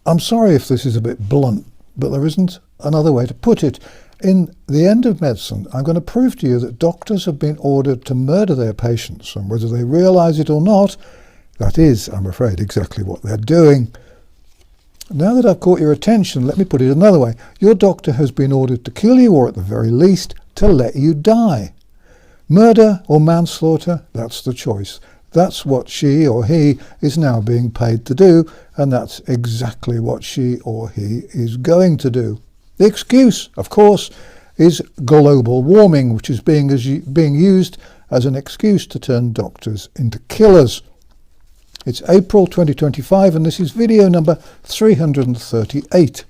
I'm sorry if this is a bit blunt, but there isn't another way to put it. In The End of Medicine, I'm going to prove to you that doctors have been ordered to murder their patients, and whether they realise it or not, that is, I'm afraid, exactly what they're doing. Now that I've caught your attention, let me put it another way. Your doctor has been ordered to kill you, or at the very least, to let you die. Murder or manslaughter, that's the choice. That's what she or he is now being paid to do, and that's exactly what she or he is going to do. The excuse, of course, is global warming, which is being used as an excuse to turn doctors into killers. It's April 2025, and this is video number 338.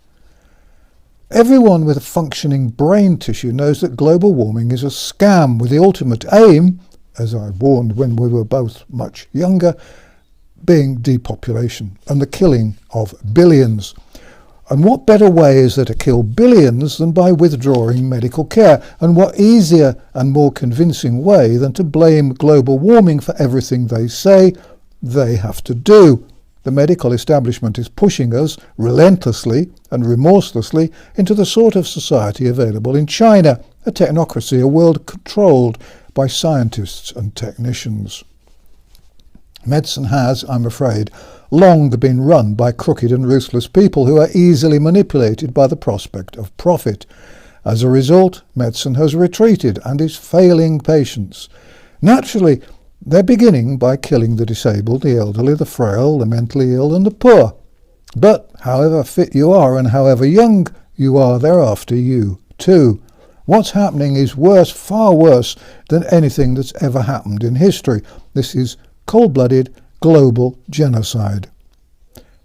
Everyone with a functioning brain tissue knows that global warming is a scam with the ultimate aim, as I warned when we were both much younger, being depopulation and the killing of billions. And what better way is there to kill billions than by withdrawing medical care? And what easier and more convincing way than to blame global warming for everything they say they have to do? The medical establishment is pushing us relentlessly and remorselessly into the sort of society available in China, a technocracy, a world controlled by scientists and technicians. Medicine has, I'm afraid, long been run by crooked and ruthless people who are easily manipulated by the prospect of profit. As a result, medicine has retreated and is failing patients. Naturally, they're beginning by killing the disabled, the elderly, the frail, the mentally ill and the poor. But however fit you are and however young you are, they're after you too. What's happening is worse, far worse than anything that's ever happened in history. This is cold-blooded global genocide.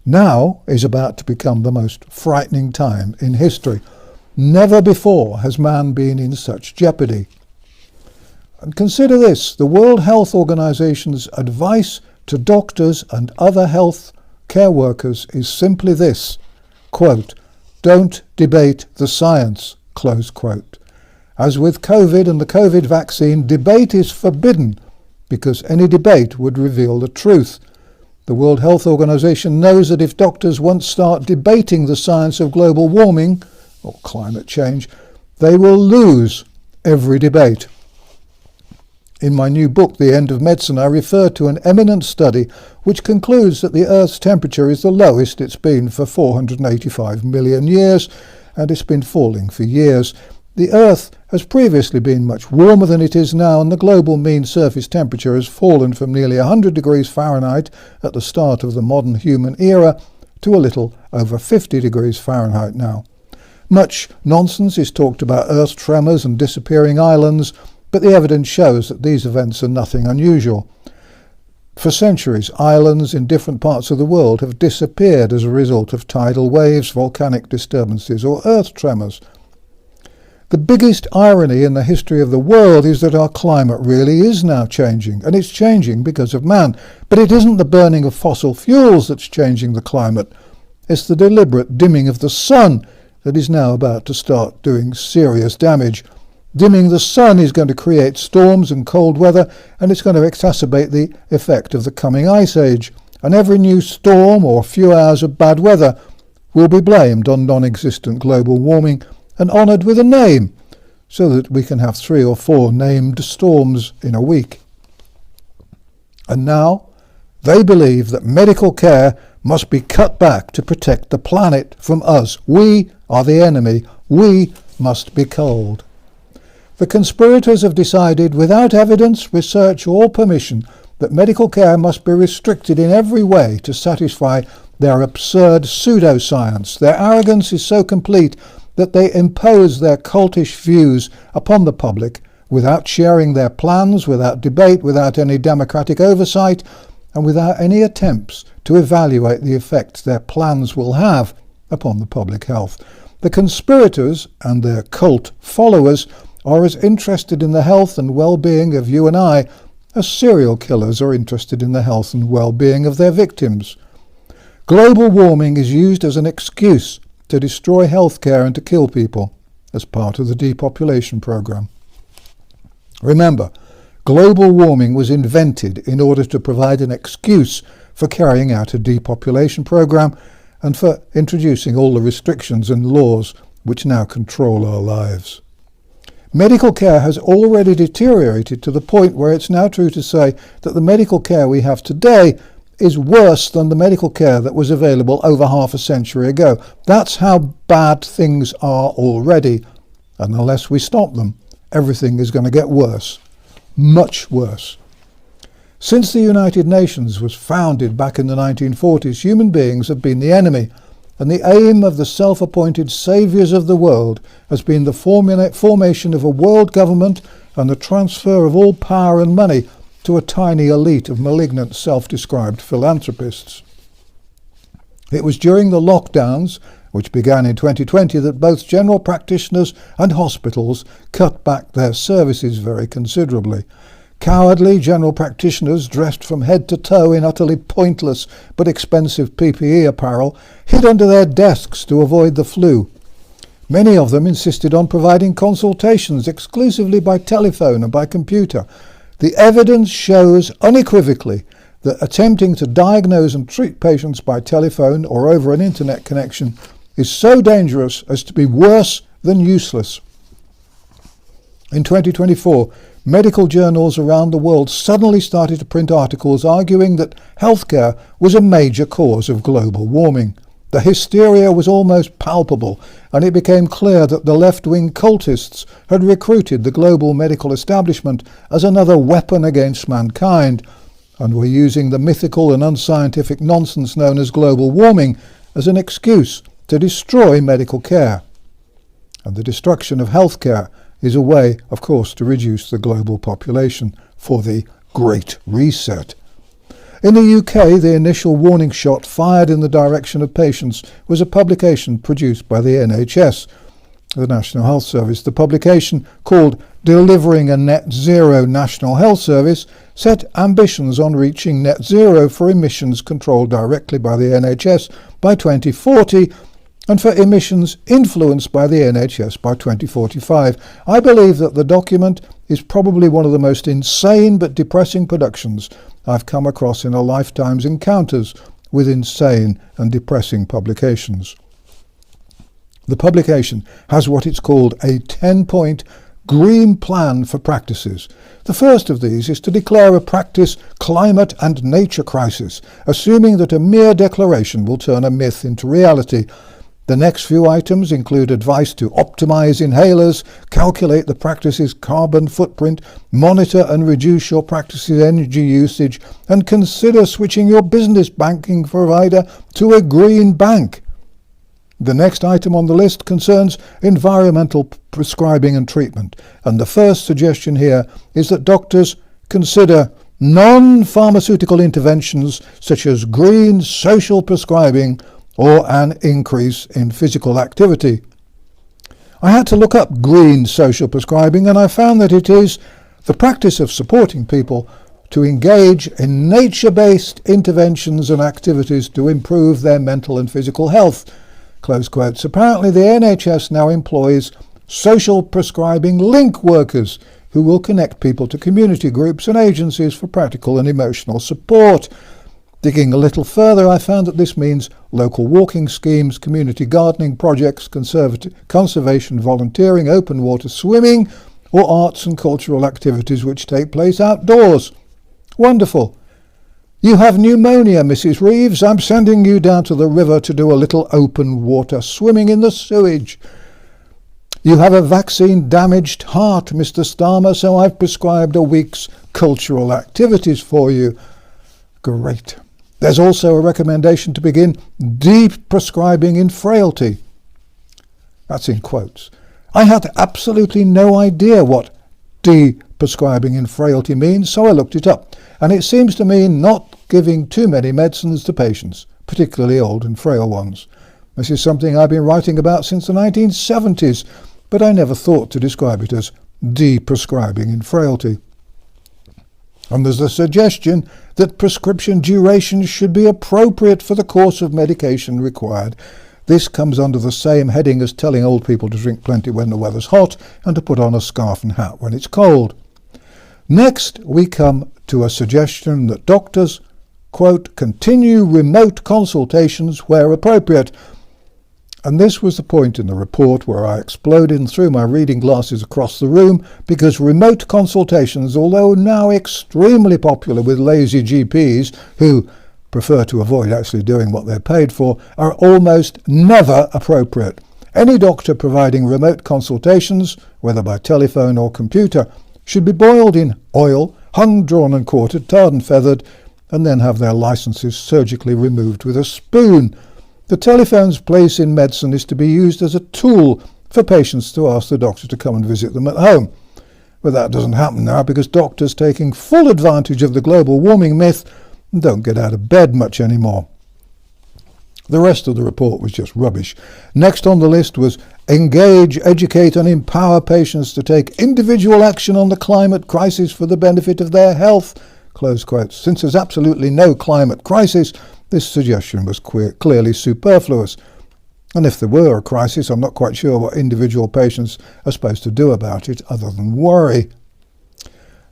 Now is about to become the most frightening time in history. Never before has man been in such jeopardy. And consider this, the World Health Organization's advice to doctors and other health care workers is simply this, quote, "Don't debate the science," close quote. As with COVID and the COVID vaccine, debate is forbidden because any debate would reveal the truth. The World Health Organization knows that if doctors once start debating the science of global warming, or climate change, they will lose every debate. In my new book, The End of Medicine, I refer to an eminent study which concludes that the Earth's temperature is the lowest it's been for 485 million years, and it's been falling for years. The Earth has previously been much warmer than it is now, and the global mean surface temperature has fallen from nearly 100 degrees Fahrenheit at the start of the modern human era to a little over 50 degrees Fahrenheit now. Much nonsense is talked about earth tremors and disappearing islands, but the evidence shows that these events are nothing unusual. For centuries, islands in different parts of the world have disappeared as a result of tidal waves, volcanic disturbances, or earth tremors. The biggest irony in the history of the world is that our climate really is now changing, and it's changing because of man. But it isn't the burning of fossil fuels that's changing the climate. It's the deliberate dimming of the sun that is now about to start doing serious damage. Dimming the sun is going to create storms and cold weather, and it's going to exacerbate the effect of the coming ice age. And every new storm or few hours of bad weather will be blamed on non-existent global warming and honoured with a name, so that we can have 3 or 4 named storms in a week. And now they believe that medical care must be cut back to protect the planet from us. We are the enemy. We must be culled. The conspirators have decided, without evidence, research or permission, that medical care must be restricted in every way to satisfy their absurd pseudoscience. Their arrogance is so complete that they impose their cultish views upon the public without sharing their plans, without debate, without any democratic oversight, and without any attempts to evaluate the effects their plans will have upon the public health. The conspirators and their cult followers are as interested in the health and well-being of you and I as serial killers are interested in the health and well-being of their victims. Global warming is used as an excuse to destroy healthcare and to kill people as part of the depopulation program. Remember, global warming was invented in order to provide an excuse for carrying out a depopulation program, and for introducing all the restrictions and laws which now control our lives. Medical care has already deteriorated to the point where it's now true to say that the medical care we have today is worse than the medical care that was available over half a century ago. That's how bad things are already, and unless we stop them, everything is going to get worse, much worse. Since the United Nations was founded back in the 1940s, human beings have been the enemy, and the aim of the self-appointed saviours of the world has been the formation of a world government and the transfer of all power and money to a tiny elite of malignant self-described philanthropists. It was during the lockdowns, which began in 2020, that both general practitioners and hospitals cut back their services very considerably. Cowardly general practitioners, dressed from head to toe in utterly pointless but expensive PPE apparel, hid under their desks to avoid the flu. Many of them insisted on providing consultations exclusively by telephone and by computer. The evidence shows unequivocally that attempting to diagnose and treat patients by telephone or over an internet connection is so dangerous as to be worse than useless. In 2024, medical journals around the world suddenly started to print articles arguing that healthcare was a major cause of global warming. The hysteria was almost palpable, and it became clear that the left-wing cultists had recruited the global medical establishment as another weapon against mankind, and were using the mythical and unscientific nonsense known as global warming as an excuse to destroy medical care. And the destruction of healthcare is a way, of course, to reduce the global population for the Great Reset. In the UK, the initial warning shot fired in the direction of patients was a publication produced by the NHS, the National Health Service. The publication, called Delivering a Net Zero National Health Service, set ambitions on reaching net zero for emissions controlled directly by the NHS by 2040 and for emissions influenced by the NHS by 2045. I believe that the document is probably one of the most insane but depressing productions I've come across in a lifetime's encounters with insane and depressing publications. The publication has what it's called a 10-point green plan for practices. The first of these is to declare a practice climate and nature crisis, assuming that a mere declaration will turn a myth into reality. The next few items include advice to optimize inhalers, calculate the practice's carbon footprint, monitor and reduce your practice's energy usage, and consider switching your business banking provider to a green bank. The next item on the list concerns environmental prescribing and treatment, and the first suggestion here is that doctors consider non-pharmaceutical interventions such as green social prescribing or an increase in physical activity. I had to look up green social prescribing, and I found that it is the practice of supporting people to engage in nature-based interventions and activities to improve their mental and physical health. Close quotes. Apparently the NHS now employs social prescribing link workers who will connect people to community groups and agencies for practical and emotional support. Digging a little further, I found that this means local walking schemes, community gardening projects, conservation volunteering, open water swimming, or arts and cultural activities which take place outdoors. Wonderful. You have pneumonia, Mrs. Reeves. I'm sending you down to the river to do a little open water swimming in the sewage. You have a vaccine-damaged heart, Mr. Starmer, so I've prescribed a week's cultural activities for you. Great. There's also a recommendation to begin de-prescribing in frailty. That's in quotes. I had absolutely no idea what de-prescribing in frailty means, so I looked it up. And it seems to mean not giving too many medicines to patients, particularly old and frail ones. This is something I've been writing about since the 1970s, but I never thought to describe it as de-prescribing in frailty. And there's a suggestion that prescription durations should be appropriate for the course of medication required. This comes under the same heading as telling old people to drink plenty when the weather's hot and to put on a scarf and hat when it's cold. Next, we come to a suggestion that doctors, quote, continue remote consultations where appropriate. And this was the point in the report where I exploded and threw my reading glasses across the room, because remote consultations, although now extremely popular with lazy GPs who prefer to avoid actually doing what they're paid for, are almost never appropriate. Any doctor providing remote consultations, whether by telephone or computer, should be boiled in oil, hung, drawn and quartered, tarred and feathered, and then have their licenses surgically removed with a spoon. The telephone's place in medicine is to be used as a tool for patients to ask the doctor to come and visit them at home. But that doesn't happen now, because doctors, taking full advantage of the global warming myth, don't get out of bed much anymore. The rest of the report was just rubbish. Next on the list was engage, educate and empower patients to take individual action on the climate crisis for the benefit of their health. Close quotes. Since there's absolutely no climate crisis, this suggestion was clearly superfluous. And if there were a crisis, I'm not quite sure what individual patients are supposed to do about it other than worry.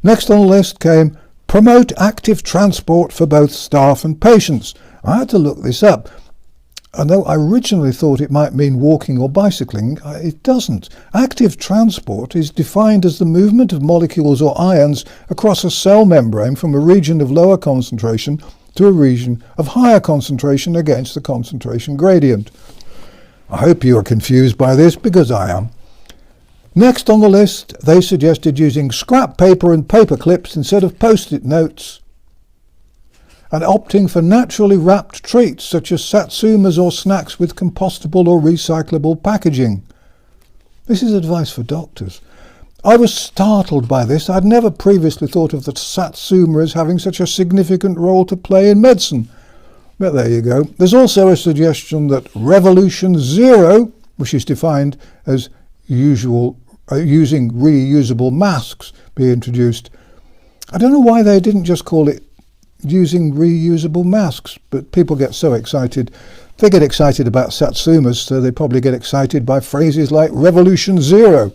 Next on the list came promote active transport for both staff and patients. I had to look this up. And though I originally thought it might mean walking or bicycling, it doesn't. Active transport is defined as the movement of molecules or ions across a cell membrane from a region of lower concentration to a region of higher concentration against the concentration gradient. I hope you are confused by this, because I am. Next on the list, they suggested using scrap paper and paper clips instead of post-it notes, and opting for naturally wrapped treats such as satsumas or snacks with compostable or recyclable packaging. This is advice for doctors. I was startled by this. I'd never previously thought of the satsuma as having such a significant role to play in medicine. But there you go. There's also a suggestion that Revolution Zero, which is defined as using reusable masks, be introduced. I don't know why they didn't just call it using reusable masks, but people get so excited. They get excited about satsumas, so they probably get excited by phrases like Revolution Zero.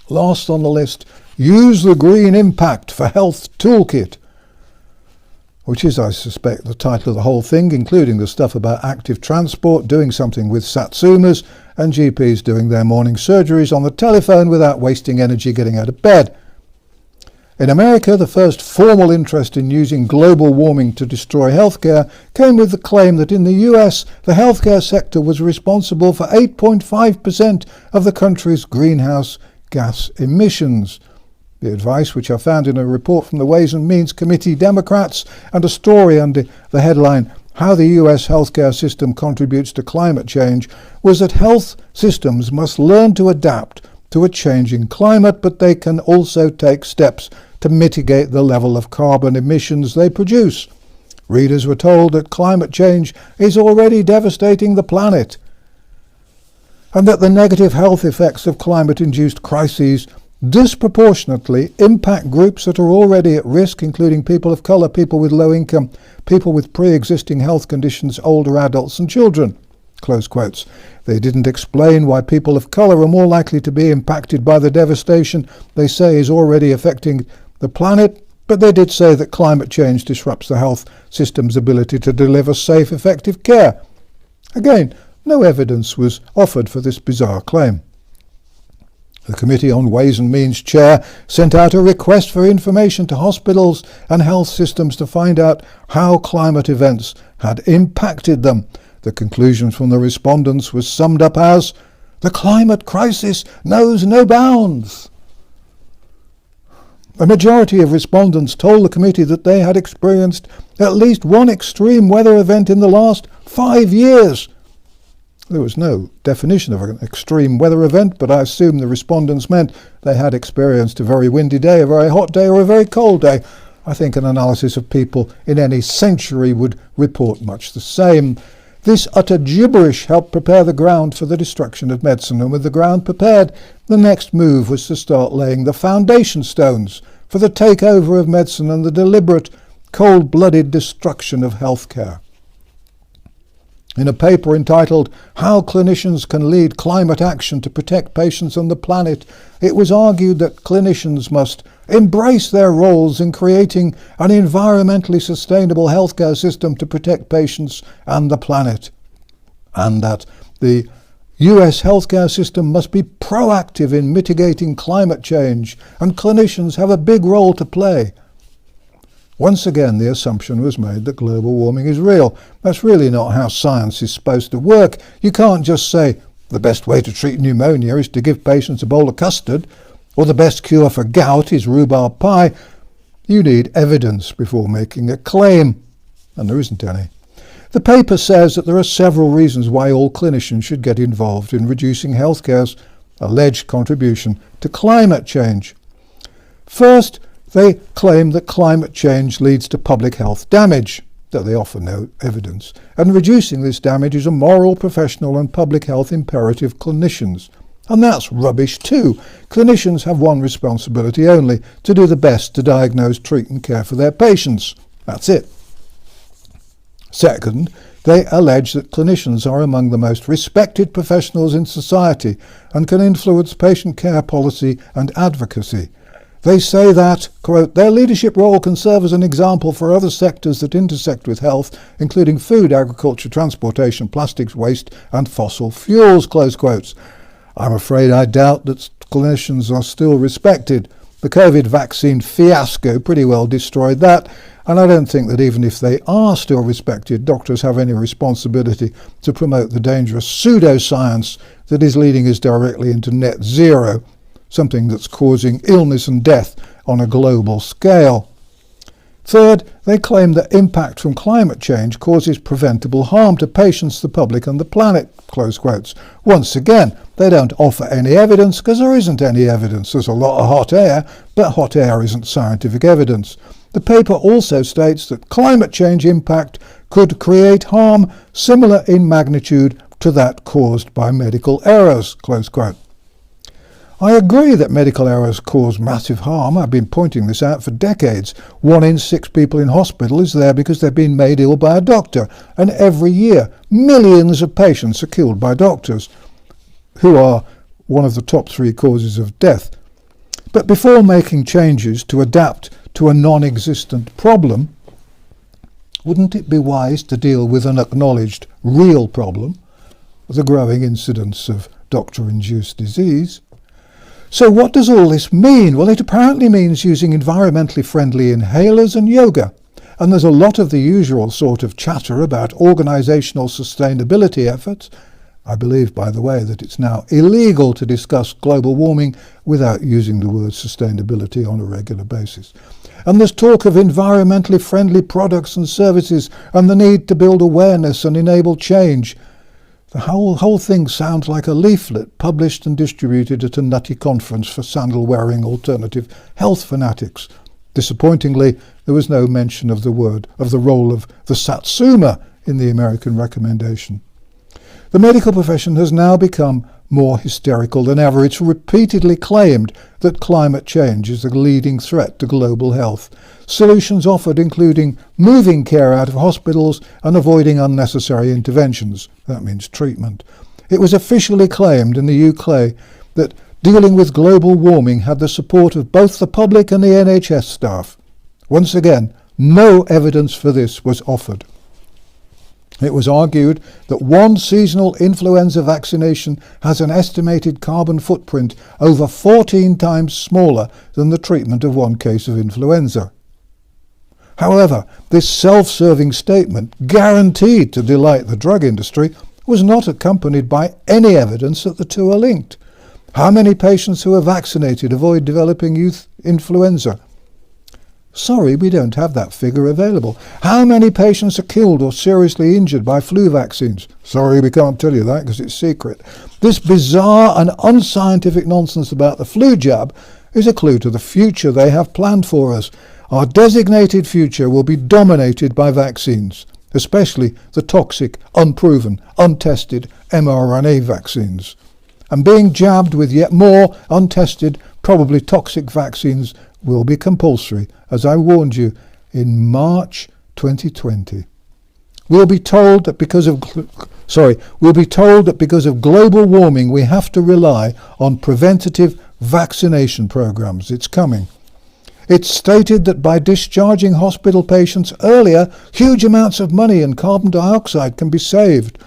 Last on the list, use the Green Impact for Health Toolkit, which is, I suspect, the title of the whole thing, including the stuff about active transport, doing something with satsumas, and GPs doing their morning surgeries on the telephone without wasting energy getting out of bed. In America, the first formal interest in using global warming to destroy healthcare came with the claim that in the US, the healthcare sector was responsible for 8.5% of the country's greenhouse gas emissions. The advice, which I found in a report from the Ways and Means Committee Democrats and a story under the headline, How the US Healthcare System Contributes to Climate Change, was that health systems must learn to adapt to a changing climate, but they can also take steps to mitigate the level of carbon emissions they produce. Readers were told that climate change is already devastating the planet, and that the negative health effects of climate-induced crises disproportionately impact groups that are already at risk, including people of colour, people with low income, people with pre-existing health conditions, older adults and children. Close quotes. They didn't explain why people of colour are more likely to be impacted by the devastation they say is already affecting the planet, but they did say that climate change disrupts the health system's ability to deliver safe, effective care. Again, no evidence was offered for this bizarre claim. The Committee on Ways and Means chair sent out a request for information to hospitals and health systems to find out how climate events had impacted them. The conclusions from the respondents was summed up as, "The climate crisis knows no bounds." A majority of respondents told the committee that they had experienced at least one extreme weather event in the last 5 years. There was no definition of an extreme weather event, but I assume the respondents meant they had experienced a very windy day, a very hot day, or a very cold day. I think an analysis of people in any century would report much the same. This utter gibberish helped prepare the ground for the destruction of medicine, and with the ground prepared, the next move was to start laying the foundation stones for the takeover of medicine and the deliberate, cold-blooded destruction of healthcare. In a paper entitled How Clinicians Can Lead Climate Action to Protect Patients and the Planet, it was argued that clinicians must embrace their roles in creating an environmentally sustainable healthcare system to protect patients and the planet, and that the US healthcare system must be proactive in mitigating climate change, and clinicians have a big role to play. Once again, the assumption was made that global warming is real. That's really not how science is supposed to work. You can't just say the best way to treat pneumonia is to give patients a bowl of custard, or the best cure for gout is rhubarb pie. You need evidence before making a claim, and there isn't any. The paper says that there are several reasons why all clinicians should get involved in reducing healthcare's alleged contribution to climate change. First, they claim that climate change leads to public health damage, that they offer no evidence, and reducing this damage is a moral, professional and public health imperative of clinicians. And that's rubbish too. Clinicians have one responsibility only, to do the best to diagnose, treat and care for their patients. That's it. Second, they allege that clinicians are among the most respected professionals in society and can influence patient care policy and advocacy. They say that, quote, their leadership role can serve as an example for other sectors that intersect with health, including food, agriculture, transportation, plastics, waste and fossil fuels, close quotes. I'm afraid I doubt that clinicians are still respected. The COVID vaccine fiasco pretty well destroyed that, and I don't think that even if they are still respected, doctors have any responsibility to promote the dangerous pseudoscience that is leading us directly into net zero, something that's causing illness and death on a global scale. Third, they claim that impact from climate change causes preventable harm to patients, the public and the planet, close quotes. Once again, they don't offer any evidence because there isn't any evidence. There's a lot of hot air, but hot air isn't scientific evidence. The paper also states that climate change impact could create harm similar in magnitude to that caused by medical errors, close quote. I agree that medical errors cause massive harm. I've been pointing this out for decades. 1 in 6 people in hospital is there because they've been made ill by a doctor. And every year, millions of patients are killed by doctors, who are one of the top 3 causes of death. But before making changes to adapt to a non-existent problem, wouldn't it be wise to deal with an acknowledged real problem, the growing incidence of doctor-induced disease? So what does all this mean? Well, it apparently means using environmentally friendly inhalers and yoga. And there's a lot of the usual sort of chatter about organisational sustainability efforts. I believe, by the way, that it's now illegal to discuss global warming without using the word sustainability on a regular basis. And there's talk of environmentally friendly products and services and the need to build awareness and enable change. The whole thing sounds like a leaflet published and distributed at a nutty conference for sandal-wearing alternative health fanatics. Disappointingly, there was no mention of the role of the satsuma in the American recommendation. The medical profession has now become more hysterical than ever. It's repeatedly claimed that climate change is a leading threat to global health. Solutions offered including moving care out of hospitals and avoiding unnecessary interventions. That means treatment. It was officially claimed in the UK that dealing with global warming had the support of both the public and the NHS staff. Once again, no evidence for this was offered. It was argued that one seasonal influenza vaccination has an estimated carbon footprint over 14 times smaller than the treatment of one case of influenza. However, this self-serving statement, guaranteed to delight the drug industry, was not accompanied by any evidence that the two are linked. How many patients who are vaccinated avoid developing youth influenza? Sorry, we don't have that figure available. How many patients are killed or seriously injured by flu vaccines? Sorry, we can't tell you that because it's secret. This bizarre and unscientific nonsense about the flu jab is a clue to the future they have planned for us. Our designated future will be dominated by vaccines, especially the toxic, unproven, untested mRNA vaccines. And being jabbed with yet more untested, probably toxic vaccines will be compulsory, as I warned you in March 2020. We'll be told that because of global warming we have to rely on preventative vaccination programs. It's coming. It's stated that by discharging hospital patients earlier, huge amounts of money and carbon dioxide can be saved.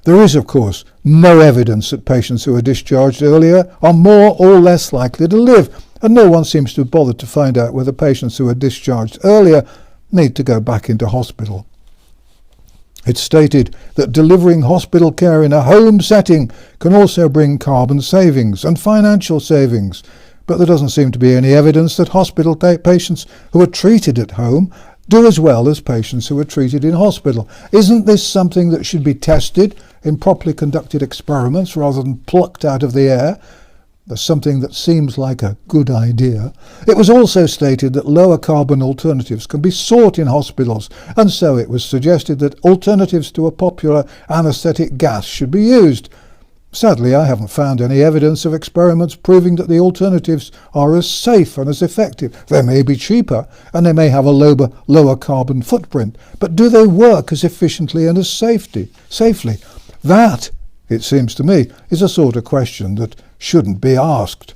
There is, of course, no evidence that patients who are discharged earlier are more or less likely to live, and no one seems to have bothered to find out whether patients who are discharged earlier need to go back into hospital. It's stated that delivering hospital care in a home setting can also bring carbon savings and financial savings, but there doesn't seem to be any evidence that hospital patients who are treated at home do as well as patients who are treated in hospital. Isn't this something that should be tested in properly conducted experiments rather than plucked out of the air? There's something that seems like a good idea. It was also stated that lower carbon alternatives can be sought in hospitals, and so it was suggested that alternatives to a popular anaesthetic gas should be used. Sadly, I haven't found any evidence of experiments proving that the alternatives are as safe and as effective. They may be cheaper, and they may have a lower carbon footprint, but do they work as efficiently and as safely? That, it seems to me, is a sort of question that shouldn't be asked.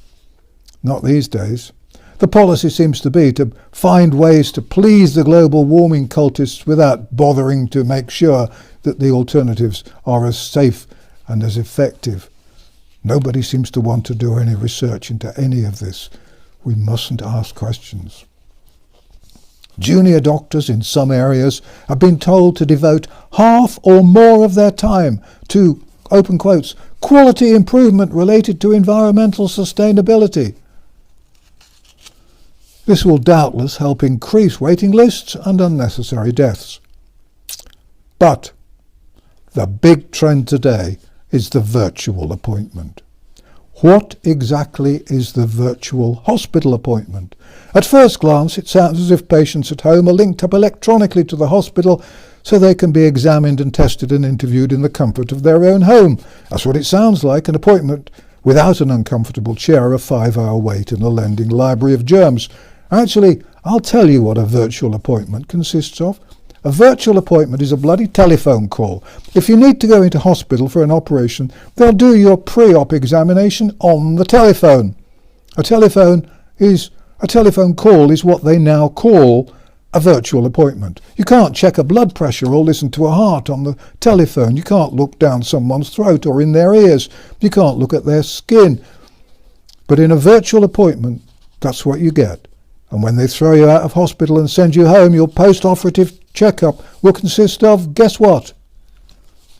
Not these days. The policy seems to be to find ways to please the global warming cultists without bothering to make sure that the alternatives are as safe and as effective. Nobody seems to want to do any research into any of this. We mustn't ask questions. Junior doctors in some areas have been told to devote half or more of their time to, open quotes, quality improvement related to environmental sustainability. This will doubtless help increase waiting lists and unnecessary deaths. But the big trend today is the virtual appointment. What exactly is the virtual hospital appointment? At first glance, it sounds as if patients at home are linked up electronically to the hospital so they can be examined and tested and interviewed in the comfort of their own home. That's what it sounds like, an appointment without an uncomfortable chair, a 5-hour wait and a lending library of germs. Actually, I'll tell you what a virtual appointment consists of. A virtual appointment is a bloody telephone call. If you need to go into hospital for an operation, they'll do your pre-op examination on the telephone. A telephone call is what they now call a virtual appointment. You can't check a blood pressure or listen to a heart on the telephone. You can't look down someone's throat or in their ears. You can't look at their skin. But in a virtual appointment, that's what you get. And when they throw you out of hospital and send you home, your post-operative checkup will consist of, guess what?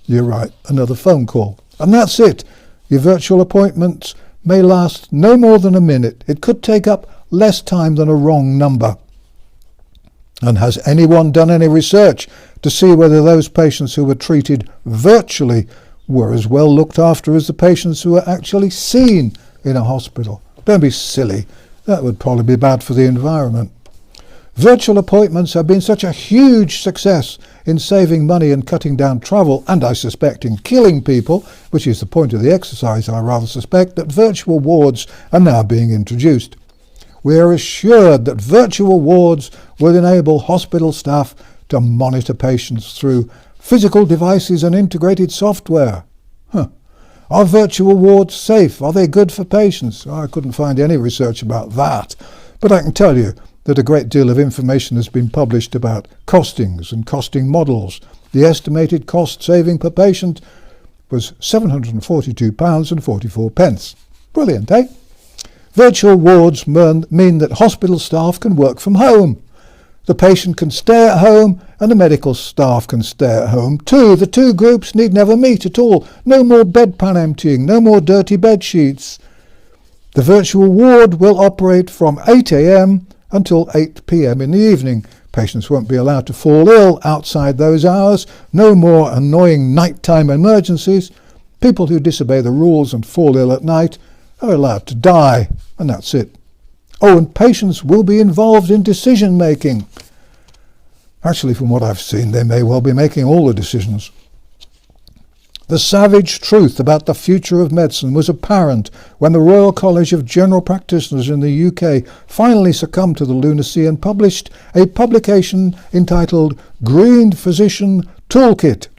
You're right, another phone call. And that's it. Your virtual appointments may last no more than a minute. It could take up less time than a wrong number. And has anyone done any research to see whether those patients who were treated virtually were as well looked after as the patients who were actually seen in a hospital? Don't be silly. That would probably be bad for the environment. Virtual appointments have been such a huge success in saving money and cutting down travel, and I suspect in killing people, which is the point of the exercise, I rather suspect, that virtual wards are now being introduced. We are assured that virtual wards will enable hospital staff to monitor patients through physical devices and integrated software. Are virtual wards safe? Are they good for patients? I couldn't find any research about that, but I can tell you that a great deal of information has been published about costings and costing models. The estimated cost saving per patient was £742.44. Brilliant, eh? Virtual wards mean that hospital staff can work from home. The patient can stay at home and the medical staff can stay at home too. The two groups need never meet at all. No more bedpan emptying, no more dirty bed sheets. The virtual ward will operate from 8 a.m. until 8 p.m. in the evening. Patients won't be allowed to fall ill outside those hours. No more annoying nighttime emergencies. People who disobey the rules and fall ill at night are allowed to die, and that's it. Oh, and patients will be involved in decision making. Actually, from what I've seen, they may well be making all the decisions. The savage truth about the future of medicine was apparent when the Royal College of General Practitioners in the UK finally succumbed to the lunacy and published a publication entitled Green Physician Toolkit,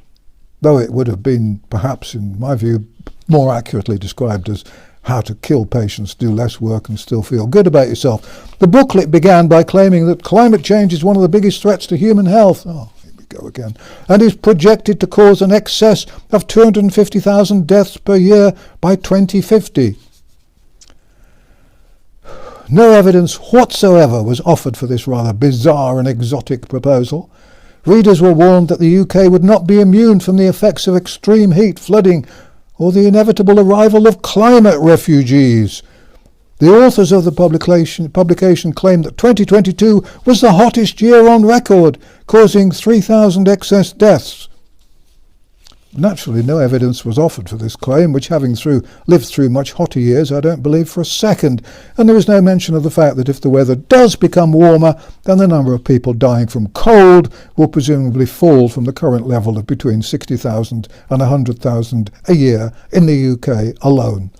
though it would have been, perhaps in my view, more accurately described as How to kill patients, do less work and still feel good about yourself. The booklet began by claiming that climate change is one of the biggest threats to human health. Oh, here we go again. And is projected to cause an excess of 250,000 deaths per year by 2050. No evidence whatsoever was offered for this rather bizarre and exotic proposal. Readers were warned that the UK would not be immune from the effects of extreme heat, flooding, or the inevitable arrival of climate refugees. The authors of the publication claimed that 2022 was the hottest year on record, causing 3,000 excess deaths. Naturally, no evidence was offered for this claim, which, having lived through much hotter years, I don't believe for a second. And there is no mention of the fact that if the weather does become warmer, then the number of people dying from cold will presumably fall from the current level of between 60,000 and 100,000 a year in the UK alone.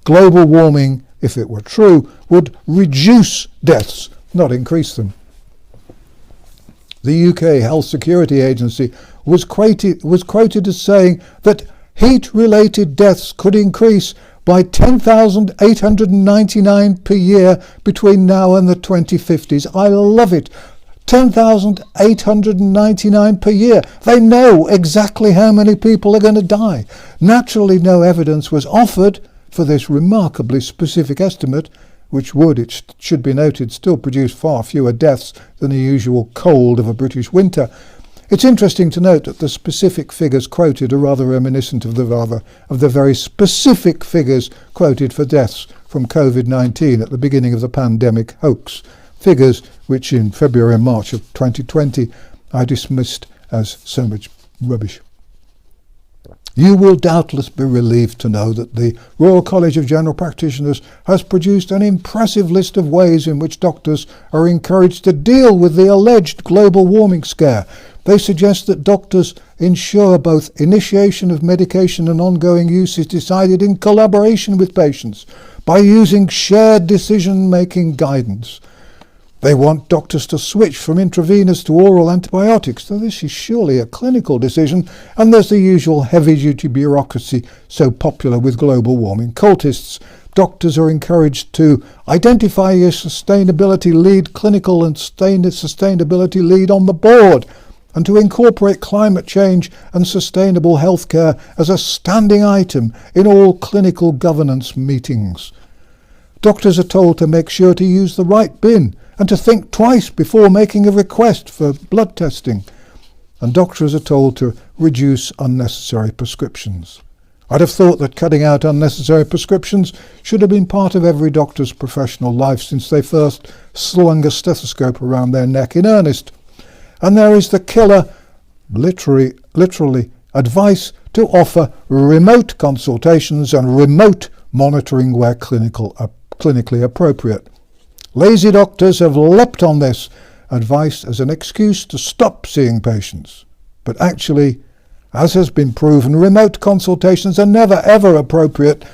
Global warming, if it were true, would reduce deaths, not increase them. The UK Health Security Agency was quoted as saying that heat-related deaths could increase by 10,899 per year between now and the 2050s. I love it. 10,899 per year. They know exactly how many people are going to die. Naturally, no evidence was offered for this remarkably specific estimate, which would, it should be noted, still produce far fewer deaths than the usual cold of a British winter. It's interesting to note that the specific figures quoted are rather reminiscent of the very specific figures quoted for deaths from COVID-19 at the beginning of the pandemic hoax, figures which in February and March of 2020 I dismissed as so much rubbish. You will doubtless be relieved to know that the Royal College of General Practitioners has produced an impressive list of ways in which doctors are encouraged to deal with the alleged global warming scare. They suggest that doctors ensure both initiation of medication and ongoing use is decided in collaboration with patients by using shared decision-making guidance. They want doctors to switch from intravenous to oral antibiotics, though this is surely a clinical decision, and there's the usual heavy-duty bureaucracy so popular with global warming cultists. Doctors are encouraged to identify your sustainability lead, clinical and sustainability lead on the board, and to incorporate climate change and sustainable healthcare as a standing item in all clinical governance meetings. Doctors are told to make sure to use the right bin and to think twice before making a request for blood testing. And doctors are told to reduce unnecessary prescriptions. I'd have thought that cutting out unnecessary prescriptions should have been part of every doctor's professional life since they first slung a stethoscope around their neck in earnest. And there is the killer, literally, advice to offer remote consultations and remote monitoring where clinically appropriate. Lazy doctors have leapt on this advice as an excuse to stop seeing patients. But actually, as has been proven, remote consultations are never ever appropriate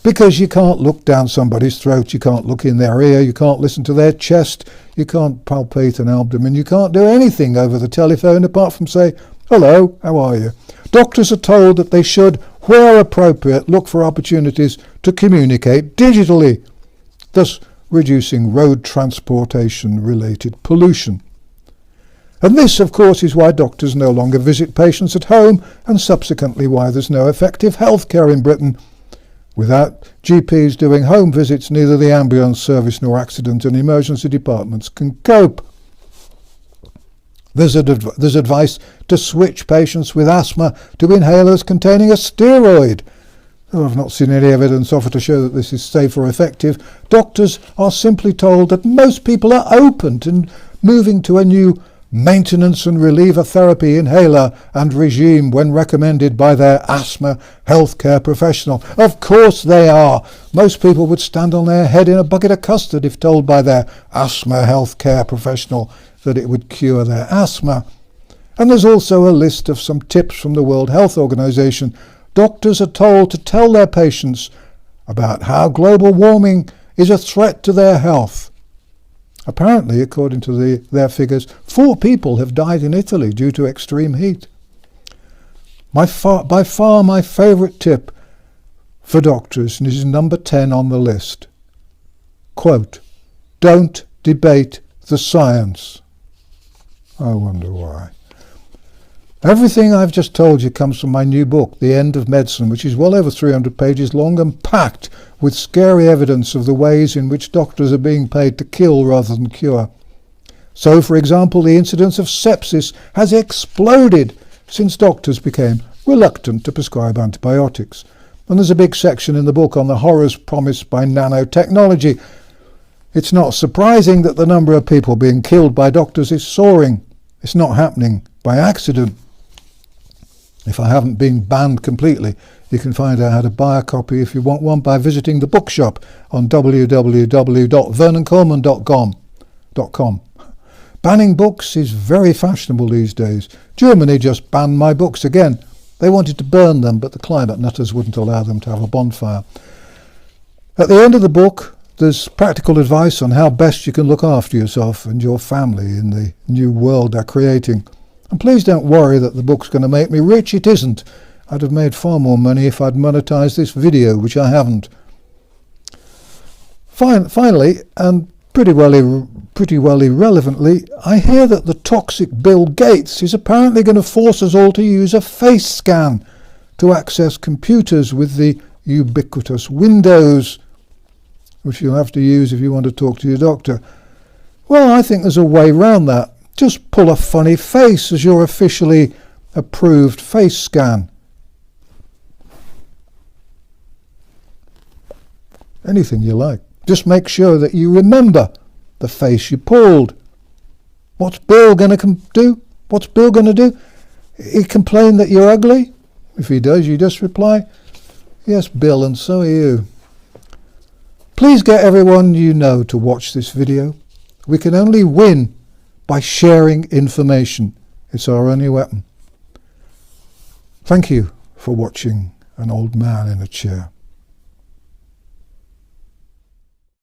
because you can't look down somebody's throat, you can't look in their ear, you can't listen to their chest, you can't palpate an abdomen, you can't do anything over the telephone apart from say, "Hello, how are you?" Doctors are told that they should, where appropriate, look for opportunities to communicate digitally, thus reducing road transportation-related pollution. And this, of course, is why doctors no longer visit patients at home and subsequently why there's no effective healthcare in Britain. Without GPs doing home visits, neither the ambulance service nor accident and emergency departments can cope. There's advice to switch patients with asthma to inhalers containing a steroid. Though I've not seen any evidence offered to show that this is safe or effective, doctors are simply told that most people are open to moving to a new maintenance and reliever therapy inhaler and regime when recommended by their asthma healthcare professional. Of course they are. Most people would stand on their head in a bucket of custard if told by their asthma healthcare professional that it would cure their asthma. And there's also a list of some tips from the World Health Organization. Doctors are told to tell their patients about how global warming is a threat to their health. Apparently, according to their figures, 4 people have died in Italy due to extreme heat. By far my favourite tip for doctors, and it is number 10 on the list. Quote, "Don't debate the science." I wonder why. Everything I've just told you comes from my new book, The End of Medicine, which is well over 300 pages long and packed with scary evidence of the ways in which doctors are being paid to kill rather than cure. So, for example, the incidence of sepsis has exploded since doctors became reluctant to prescribe antibiotics. And there's a big section in the book on the horrors promised by nanotechnology. It's not surprising that the number of people being killed by doctors is soaring. It's not happening by accident. If I haven't been banned completely, you can find out how to buy a copy if you want one by visiting the bookshop on www.vernoncoleman.com. Banning books is very fashionable these days. Germany just banned my books again. They wanted to burn them, but the climate nutters wouldn't allow them to have a bonfire. At the end of the book, there's practical advice on how best you can look after yourself and your family in the new world they're creating. And please don't worry that the book's going to make me rich. It isn't. I'd have made far more money if I'd monetized this video, which I haven't. Finally, and pretty well irrelevantly, I hear that the toxic Bill Gates is apparently going to force us all to use a face scan to access computers with the ubiquitous Windows, which you'll have to use if you want to talk to your doctor. Well, I think there's a way round that. Just pull a funny face as your officially approved face scan. Anything you like. Just make sure that you remember the face you pulled. What's Bill going to do? What's Bill going to do? He complain that you're ugly? If he does, you just reply, "Yes, Bill, and so are you." Please get everyone you know to watch this video. We can only win by sharing information. It's our only weapon. Thank you for watching An Old Man in a Chair.